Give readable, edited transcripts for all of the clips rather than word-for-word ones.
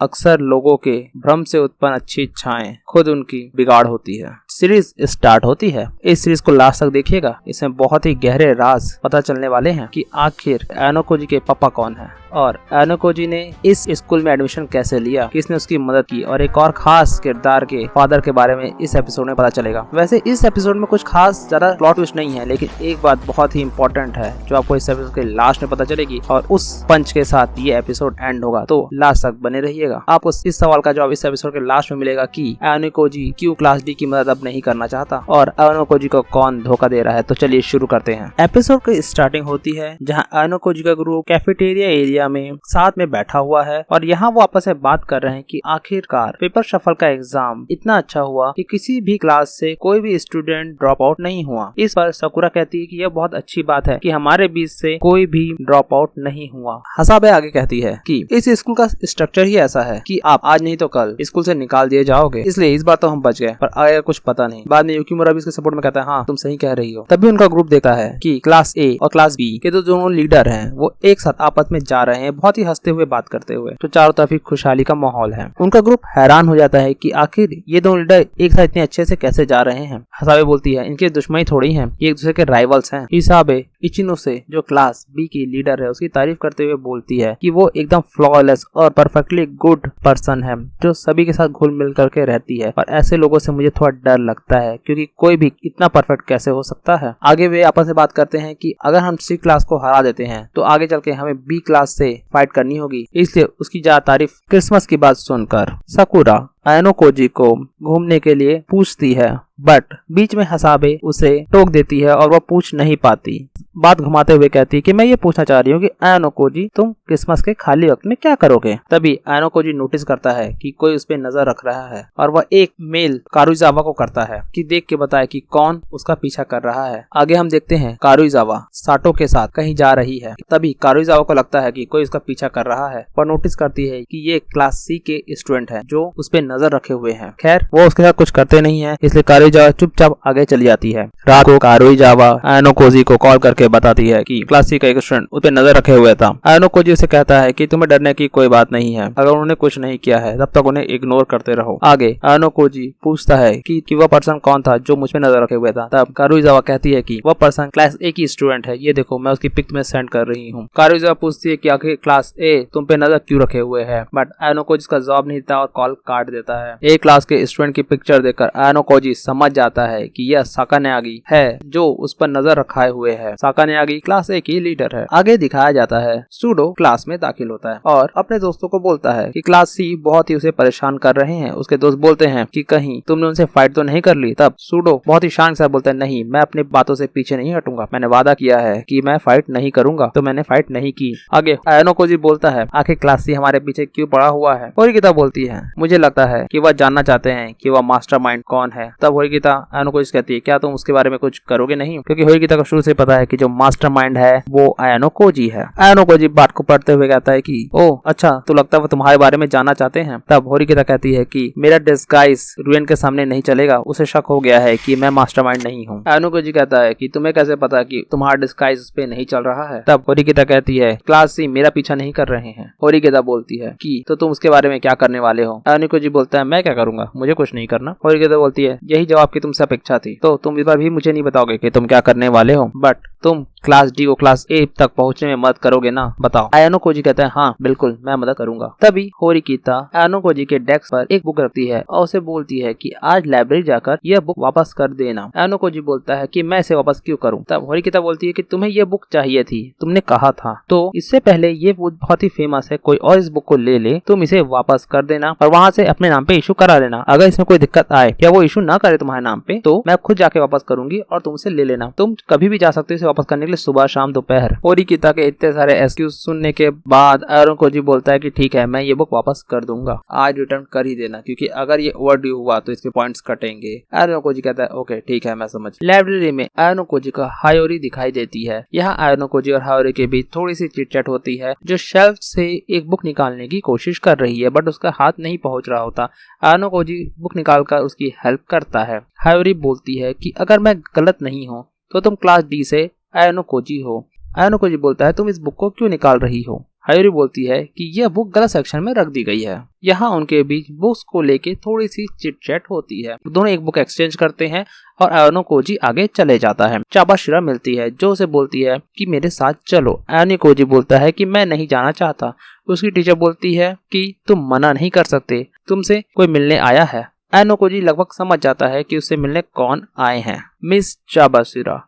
अक्सर लोगों के भ्रम से उत्पन्न अच्छी इच्छाएं खुद उनकी बिगाड़ होती है। सीरीज स्टार्ट होती है। इस सीरीज को लास्ट तक देखिएगा, इसमें बहुत ही गहरे राज पता चलने वाले हैं कि आखिर एनोकोजी के पापा कौन है और एनोकोजी ने इस स्कूल में एडमिशन कैसे लिया, किसने उसकी मदद की और एक और खास किरदार के फादर के बारे में इस एपिसोड में पता चलेगा। वैसे इस एपिसोड में कुछ खास ज्यादा प्लॉट ट्विस्ट नहीं है, लेकिन एक बात बहुत ही इंपॉर्टेंट है जो आपको इस एपिसोड के लास्ट में पता चलेगी और उस पंच के साथ ये एपिसोड एंड होगा, तो लास्ट तक बने रहिएगा। आपको इस सवाल का जवाब इस एपिसोड के लास्ट में मिलेगा कि एनोकोजी क्यों क्लास डी की मदद अब नहीं करना चाहता और एनोकोजी को कौन धोखा दे रहा है। तो चलिए शुरू करते हैं। एपिसोड की स्टार्टिंग होती है जहाँ एनोकोजी का ग्रुप कैफेटेरिया एरिया में साथ में बैठा हुआ है और यहाँ वो आपस में बात कर रहे हैं कि आखिरकार पेपर शफल का एग्जाम इतना अच्छा हुआ कि किसी भी क्लास से कोई भी स्टूडेंट ड्रॉप आउट नहीं हुआ। इस पर साकुरा कहती है कि यह बहुत अच्छी बात है कि हमारे बीच से कोई भी ड्रॉप आउट नहीं हुआ। हसाबे आगे कहती है कि इस स्कूल का स्ट्रक्चर ही ऐसा है कि आप आज नहीं तो कल स्कूल से निकाल दिए जाओगे, इसलिए इस बार तो हम बच गए, पर आगे कुछ पता नहीं। बाद में युकिमुरा भी इसके सपोर्ट में कहता है हाँ तुम सही कह रही हो। तभी उनका ग्रुप देखता है कि क्लास ए और क्लास बी के तो दोनों लीडर हैं वो एक साथ आपस में जा रहे हैं, बहुत ही हंसते हुए बात करते हुए, तो चारों तरफ खुशहाली का माहौल है। उनका ग्रुप हैरान हो जाता है कि आखिर ये दोनों लीडर एक साथ इतने अच्छे से कैसे जा रहे हैं। हसाबे बोलती है इनके दुश्मनी थोड़ी है, ये एक दूसरे के राइवल्स हैं। हिसाबे इचिनोसे जो क्लास बी की लीडर है उसकी तारीफ करते हुए बोलती है कि वो एकदम फ्लॉलेस और परफेक्टली गुड पर्सन है जो सभी के साथ घुल मिल करके रहती है और ऐसे लोगों से मुझे थोड़ा डर लगता है क्योंकि कोई भी इतना परफेक्ट कैसे हो सकता है। आगे वे आपस में बात करते हैं कि अगर हम सी क्लास को हरा देते हैं तो आगे चल के हमें बी क्लास से फाइट करनी होगी, इसलिए उसकी ज्यादा तारीफ। क्रिसमस की बात सुनकर साकुरा एनोकोजी को घूमने के लिए पूछती है, बट बीच में हसाबे उसे टोक देती है और वह पूछ नहीं पाती। बात घुमाते हुए कहती है कि मैं ये पूछना चाह रही हूँ कि एनोकोजी तुम क्रिसमस के खाली वक्त में क्या करोगे। तभी एनोकोजी नोटिस करता है कि कोई उस पे नजर रख रहा है और वह एक मेल कारुइजावा को करता है कि देख के बताए कि कौन उसका पीछा कर रहा है। आगे हम देखते हैं कारुइजावा साटो के साथ कहीं जा रही है। तभी कारुइजावा को लगता है कि कोई उसका पीछा कर रहा है, पर नोटिस करती है कि ये क्लास सी के स्टूडेंट है जो उस पे नजर रखे हुए हैं। खैर वो उसके साथ कुछ करते नहीं है, इसलिए कारुइजावा चुपचाप आगे चली जाती है। रात को कारुइजावा एनोकोजी को कॉल करके बताती है कि क्लास सी का एक स्टूडेंट उस पे नजर रखे हुए था। एनोकोजी उसे कहता है कि तुम्हें डरने की कोई बात नहीं है, अगर उन्होंने कुछ नहीं किया है तब तक उन्हें इग्नोर करते रहो। आगे एनोकोजी पूछता है कि वह पर्सन कौन था जो मुझ पे नजर रखे हुए था। तब कारुइजावा कहती है कि वह पर्सन क्लास ए की स्टूडेंट है, ये देखो मैं उसकी पिक तुम्हें सेंड कर रही हूँ। कारुइजावा पूछती है कि आखिर क्लास ए तुम पे नजर क्यों रखे हुए है, बट एनोकोजी का जवाब नहीं देता और कॉल काट देता है। एक क्लास के स्टूडेंट की पिक्चर देखकर एनोकोजी समझ जाता है कि यह साकानेआगी है जो उस पर नजर रखाए हुए है। साकानेआगी क्लास ए की लीडर है। आगे दिखाया जाता है सूडो क्लास में दाखिल होता है और अपने दोस्तों को बोलता है कि क्लास सी बहुत ही उसे परेशान कर रहे हैं। उसके दोस्त बोलते हैं कि कहीं तुमने उनसे फाइट तो नहीं कर ली। तब सूडो बहुत ही शान से बोलता है नहीं, मैं अपनी बातों से पीछे नहीं हटूंगा, मैंने वादा किया है कि मैं फाइट नहीं करूंगा, तो मैंने फाइट नहीं की। आगे एनोकोजी बोलता है आखिर क्लास सी हमारे पीछे क्यों पड़ा हुआ है। होरिकिता बोलती है मुझे लगता है कि वह जानना चाहते हैं कि वह मास्टरमाइंड कौन है। तब होरिकिता एनोकोजी कहती है क्या तुम उसके बारे में कुछ करोगे नहीं, क्योंकि होरिकिता को शुरू से पता है कि जो मास्टरमाइंड है वो एनोकोजी है। एनोकोजी बात को पढ़ते हुए कहता है कि ओ अच्छा, तो लगता है वो तुम्हारे बारे में जानना चाहते हैं। तब होरिकिता कहती है कि मेरा डिस्गाइज रुएन के सामने नहीं चलेगा, उसे शक हो गया है कि मैं मास्टरमाइंड नहीं हूँ। एनोकोजी कहता है कि तुम्हें कैसे पता कि तुम्हारा डिस्गाइज उस पे नहीं चल रहा है। तब होरिकिता कहती है क्लास सी मेरा पीछा नहीं कर रहे हैं। होरिकिता बोलती है कि तो तुम उसके बारे में क्या करने वाले हो। एनोकोजी बोलता है मैं क्या करूंगा, मुझे कुछ नहीं करना। होरिकिता बोलती है यही जवाब की तुमसे अपेक्षा थी, तो तुम इस बार भी मुझे नहीं बताओगे कि तुम क्या करने वाले हो, बट तुम क्लास डी को क्लास ए तक पहुंचने में मदद करोगे ना, बताओ। एनोकोजी कहता है हाँ बिल्कुल मैं मदद करूंगा। तभी होरिकिता एनोकोजी के डेस्क पर एक बुक रखती है और उसे बोलती है कि आज लाइब्रेरी जाकर यह बुक वापस कर देना। एनोकोजी बोलता है कि मैं इसे वापस क्यों करूं। तब होरिकिता बोलती है कि तुम्हें यह बुक चाहिए थी, तुमने कहा था, तो इससे पहले ये बुक बहुत ही फेमस है, कोई और इस बुक को ले ले, तुम इसे वापस कर देना और वहाँ से अपने नाम पे इशू करा लेना। अगर इसमें कोई दिक्कत आए या वो इशू ना करे तुम्हारे नाम पे, तो मैं खुद जाके वापस करूंगी और तुम इसे ले लेना। तुम कभी भी जा सकते हो इसे वापस करने के लिए, सुबह शाम दोपहर। होरिकिता के इतने सारे एक्सक्यूज सुनने के बाद एनोकोजी बोलता है कि ठीक है मैं ये बुक वापस कर दूंगा, आज रिटर्न कर ही देना, क्योंकि अगर ये ओवरड्यू हुआ तो इसके पॉइंट्स कटेंगे। एनोकोजी कहता है ओके ठीक है मैं समझ। लाइब्रेरी में एनोकोजी का हायोरी दिखाई देती है। यहाँ एनोकोजी और हायोरी के बीच थोड़ी सी चिटचैट होती है, जो शेल्फ से एक बुक निकालने की कोशिश कर रही है बट उसका हाथ नहीं पहुंच रहा होता। एनोकोजी बुक निकालकर उसकी हेल्प करता है। हायोरी बोलती है कि अगर मैं गलत नहीं हूँ तो तुम क्लास डी से एनोकोजी हो। एनोकोजी बोलता है तुम इस बुक को क्यों निकाल रही हो। हायोरी बोलती है कि यह बुक गलत सेक्शन में रख दी गई है। यहाँ उनके बीच बुक्स को लेके थोड़ी सी चिट चैट होती है। दोनों एक बुक एक्सचेंज करते हैं और आयोनो कोजी आगे चले जाता है। चाबाशिरा मिलती है जो उसे बोलती है कि मेरे साथ चलो। आयोनो कोजी बोलता है कि मैं नहीं जाना चाहता। उसकी टीचर बोलती है कि तुम मना नहीं कर सकते, तुमसे कोई मिलने आया है। आयोनो कोजी लगभग समझ जाता है कि उससे मिलने कौन आए हैं। मिस चाबाशिरा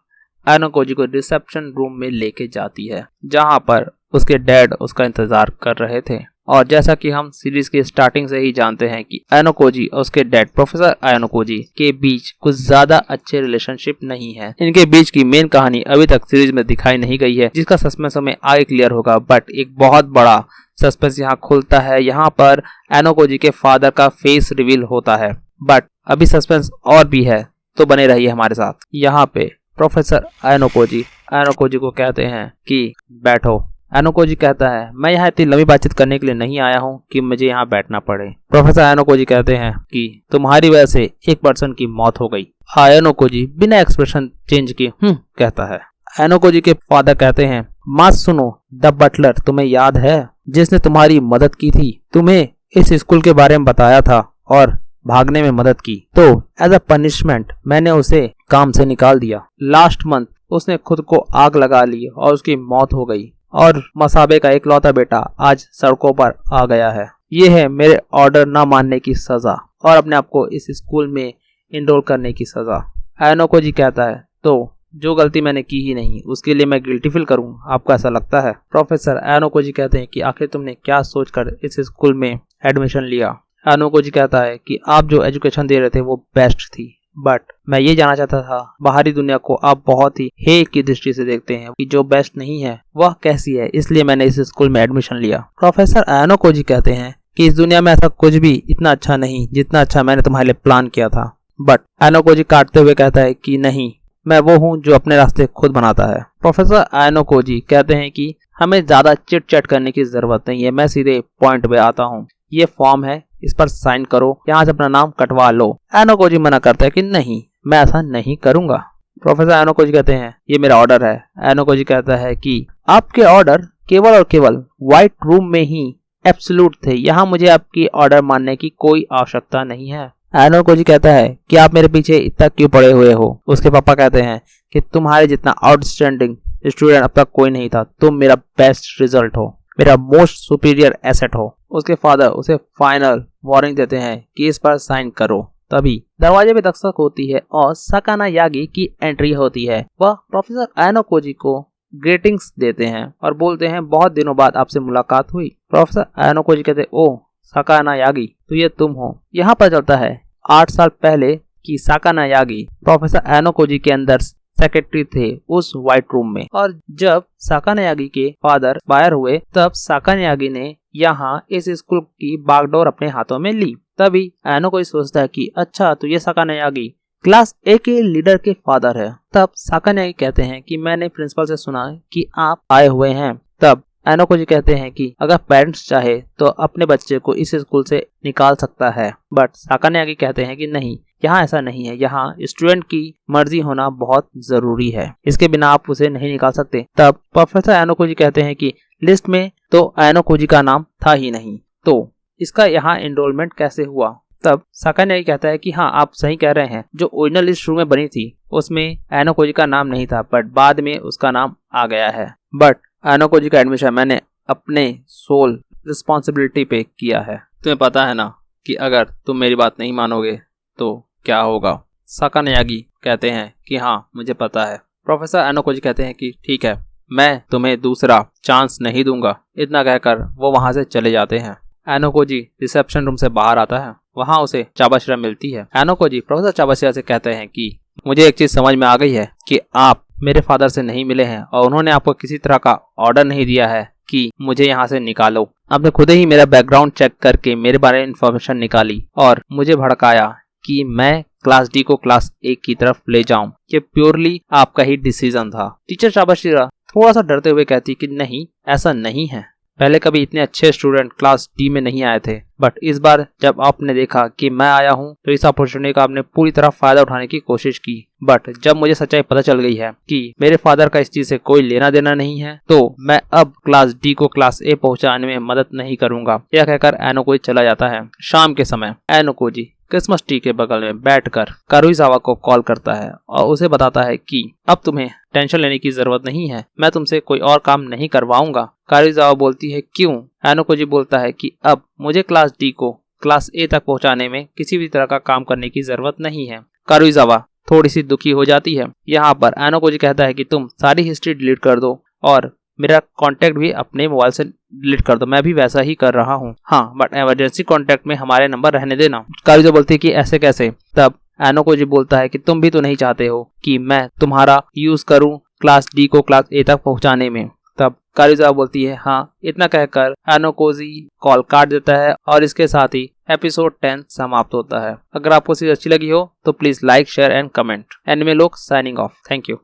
आयोनो कोजी को रिसेप्शन रूम में लेके जाती है जहाँ पर उसके डैड उसका इंतजार कर रहे थे। और जैसा कि हम सीरीज के स्टार्टिंग से ही जानते हैं कि आयोनो कोजी और उसके डैड प्रोफेसर आयोनो कोजी के बीच कुछ ज्यादा अच्छे रिलेशनशिप नहीं है। इनके बीच की मेन कहानी अभी तक सीरीज में दिखाई नहीं गई है, जिसका सस्पेंस हमें आगे क्लियर होगा। बट एक बहुत बड़ा सस्पेंस यहाँ खुलता है। यहाँ पर आयोनो कोजी के फादर का फेस रिवील होता है। बट अभी सस्पेंस और भी है, तो बने रहिए हमारे साथ। यहाँ पे प्रोफेसर आयोनो कोजी को कहते हैं कि बैठो। आयोनो कोजी कहता है मैं यहाँ इतनी लंबी बातचीत करने के लिए नहीं आया हूँ कि मुझे यहाँ बैठना पड़े। प्रोफेसर आयोनो कोजी कहते हैं कि तुम्हारी वजह से एक पर्सन की मौत हो गई। आयोनो कोजी बिना एक्सप्रेशन चेंज किए कहता है। आयोनो कोजी के फादर कहते हैं माँ सुनो, द बटलर तुम्हें याद है जिसने तुम्हारी मदद की थी, तुम्हें इस स्कूल के बारे में बताया था और भागने में मदद की, तो एज अ पनिशमेंट मैंने उसे काम से निकाल दिया। लास्ट मंथ उसने खुद को आग लगा ली और उसकी मौत हो गई और मसाबे का इकलौता बेटा आज सड़कों पर आ गया है। ये है मेरे ऑर्डर न मानने की सजा और अपने आप को इस स्कूल में इनरोल करने की सजा। आयोनो कोजी कहता है तो जो गलती मैंने की ही नहीं उसके लिए मैं गिल्टी फील करूं, आपको ऐसा लगता है? प्रोफेसर आयोनो कोजी कहते हैं कि आखिर तुमने क्या सोचकर इस स्कूल में एडमिशन लिया? आयोनो कोजी कहता है कि आप जो एजुकेशन दे रहे थे वो बेस्ट थी, बट मैं ये जानना चाहता था बाहरी दुनिया को आप बहुत ही हे की दृष्टि से देखते हैं कि जो बेस्ट नहीं है वह कैसी है, इसलिए मैंने इस स्कूल में एडमिशन लिया। प्रोफेसर आयोनो कोजी कहते हैं कि इस दुनिया में ऐसा कुछ भी इतना अच्छा नहीं जितना अच्छा मैंने तुम्हारे लिए प्लान किया था। बट आयोनो कोजी काटते हुए कहता है कि नहीं, मैं वो हूँ जो अपने रास्ते खुद बनाता है। प्रोफेसर आयोनो कोजी कहते हैं कि हमें ज्यादा चिट चैट करने की जरूरत नहीं है, मैं सीधे पॉइंट पे आता हूँ। ये फॉर्म है, इस पर साइन करो, यहाँ से अपना नाम कटवा लो। आयोनो कोजी मना करता है कि नहीं, मैं ऐसा नहीं करूंगा। प्रोफेसर आयोनो कोजी कहते हैं ये मेरा ऑर्डर है। आयोनो कोजी कहता है कि आपके ऑर्डर केवल और केवल व्हाइट रूम में ही एब्सोल्यूट थे, यहाँ मुझे आपकी ऑर्डर मानने की कोई आवश्यकता नहीं है। आयोनो कोजी कहता है कि आप मेरे पीछे इतना क्यों पड़े हुए हो? उसके पापा कहते हैं कि तुम्हारे जितना आउटस्टैंडिंग स्टूडेंट अब तक कोई नहीं था, तुम मेरा बेस्ट रिजल्ट हो, मेरा मोस्ट सुपीरियर एसेट हो। उसके फादर उसे फाइनल वार्निंग देते हैं कि इस पर साइन करो। तभी दरवाजे पे दस्तक होती है और सकाना यागी की एंट्री होती है। वह प्रोफेसर आयोनो कोजी को ग्रीटिंग्स देते हैं और बोलते हैं बहुत दिनों बाद आपसे मुलाकात हुई। प्रोफेसर आयोनो कोजी कहते ओ सकाना यागी, तो ये तुम हो। यहाँ पर चलता है 8 साल पहले कि सकाना यागी प्रोफेसर आयोनो कोजी के अंदर सेक्रेटरी थे उस व्हाइट रूम में, और जब सकाना यागी के फादर फायर हुए तब सकाना यागी ने यहाँ इस स्कूल की बागडोर अपने हाथों में ली। तभी आयोनो कोजी सोचता है कि अच्छा तो ये सकाना यागी क्लास ए के लीडर के फादर है। तब सकाना यागी कहते हैं कि मैंने प्रिंसिपल से सुना कि आप आए हुए हैं। तब आयोनो कोजी कहते हैं कि अगर पेरेंट्स चाहे तो अपने बच्चे को इस स्कूल से निकाल सकता है, बट सकाना यागी कहते हैं कि नहीं, यहाँ ऐसा नहीं है, यहाँ स्टूडेंट की मर्जी होना बहुत जरूरी है, इसके बिना आप उसे नहीं निकाल सकते। तब प्रोफेसर आयोनो कोजी कहते हैं कि लिस्ट में तो आयोनो कोजी का नाम था ही नहीं, तो इसका यहाँ एनरोलमेंट कैसे हुआ? तब सकाना यागी कहता है कि हाँ आप सही कह रहे हैं, जो ओरिजिनल लिस्ट शुरू में बनी थी उसमें आयोनो कोजी का नाम नहीं था, बट बाद में उसका नाम आ गया है। बट आयोनो कोजी का एडमिशन मैंने अपने सोल रिस्पॉन्सिबिलिटी पे किया है। तुम्हें पता है ना कि अगर तुम मेरी बात नहीं मानोगे तो क्या होगा? सकाना यागी कहते हैं कि हाँ मुझे पता है। प्रोफेसर आयोनो कोजी कहते हैं कि ठीक है, मैं तुम्हें दूसरा चांस नहीं दूंगा। इतना कहकर वो वहां से चले जाते हैं। आयोनो कोजी रिसेप्शन रूम से बाहर आता है, वहां उसे चाबाशिरा मिलती है। आयोनो कोजी प्रोफेसर चाबाशिरा से कहते हैं कि मुझे एक चीज समझ में आ गई है कि आप मेरे फादर से नहीं मिले हैं और उन्होंने आपको किसी तरह का ऑर्डर नहीं दिया है कि मुझे यहाँ से निकालो। आपने खुद ही मेरा बैकग्राउंड चेक करके मेरे बारे में इंफॉर्मेशन निकाली और मुझे भड़काया कि मैं क्लास डी को क्लास ए की तरफ ले जाऊं। ये प्योरली आपका ही डिसीजन था। टीचर चाबाशिरा थोड़ा सा डरते हुए कहती कि नहीं, ऐसा नहीं है, पहले कभी इतने अच्छे स्टूडेंट क्लास डी में नहीं आए थे, बट इस बार जब आपने देखा कि मैं आया हूँ तो इस अपॉर्चुनिटी का आपने पूरी तरह फायदा उठाने की कोशिश की। बट जब मुझे सच्चाई पता चल गई है कि मेरे फादर का इस चीज से कोई लेना देना नहीं है, तो मैं अब क्लास डी को क्लास ए पहुंचाने में मदद नहीं करूंगा। यह कहकर एनोकोजी चला जाता है। शाम के समय एनोकोजी क्रिसमस ट्री के बगल में बैठकर कारुइजावा को कॉल करता है और उसे बताता है कि अब तुम्हें टेंशन लेने की जरूरत नहीं है, मैं तुमसे कोई और काम नहीं करवाऊंगा। कारुइजावा बोलती है क्यों? एनोकोजी बोलता है कि अब मुझे क्लास डी को क्लास ए तक पहुंचाने में किसी भी तरह का काम करने की जरूरत नहीं है। कारुइजावा थोड़ी सी दुखी हो जाती है। यहाँ पर एनोकोजी कहता है कि तुम सारी हिस्ट्री डिलीट कर दो और मेरा कांटेक्ट भी अपने मोबाइल से डिलीट कर दो, मैं भी वैसा ही कर रहा हूँ। हाँ, बट इमरजेंसी कांटेक्ट में हमारे नंबर रहने देना। कारुइजावा बोलती है कि ऐसे कैसे? तब एनोकोजी बोलता है कि तुम भी तो नहीं चाहते हो कि मैं तुम्हारा यूज करूँ क्लास डी को क्लास ए तक पहुँचाने में। तब कारुइजावा बोलती है हाँ। इतना कहकर एनोकोजी कॉल काट देता है और इसके साथ ही एपिसोड 10 समाप्त होता है। अगर आपको सीरीज अच्छी लगी हो तो please like, share and comment. Anime लोग साइनिंग ऑफ। Thank you.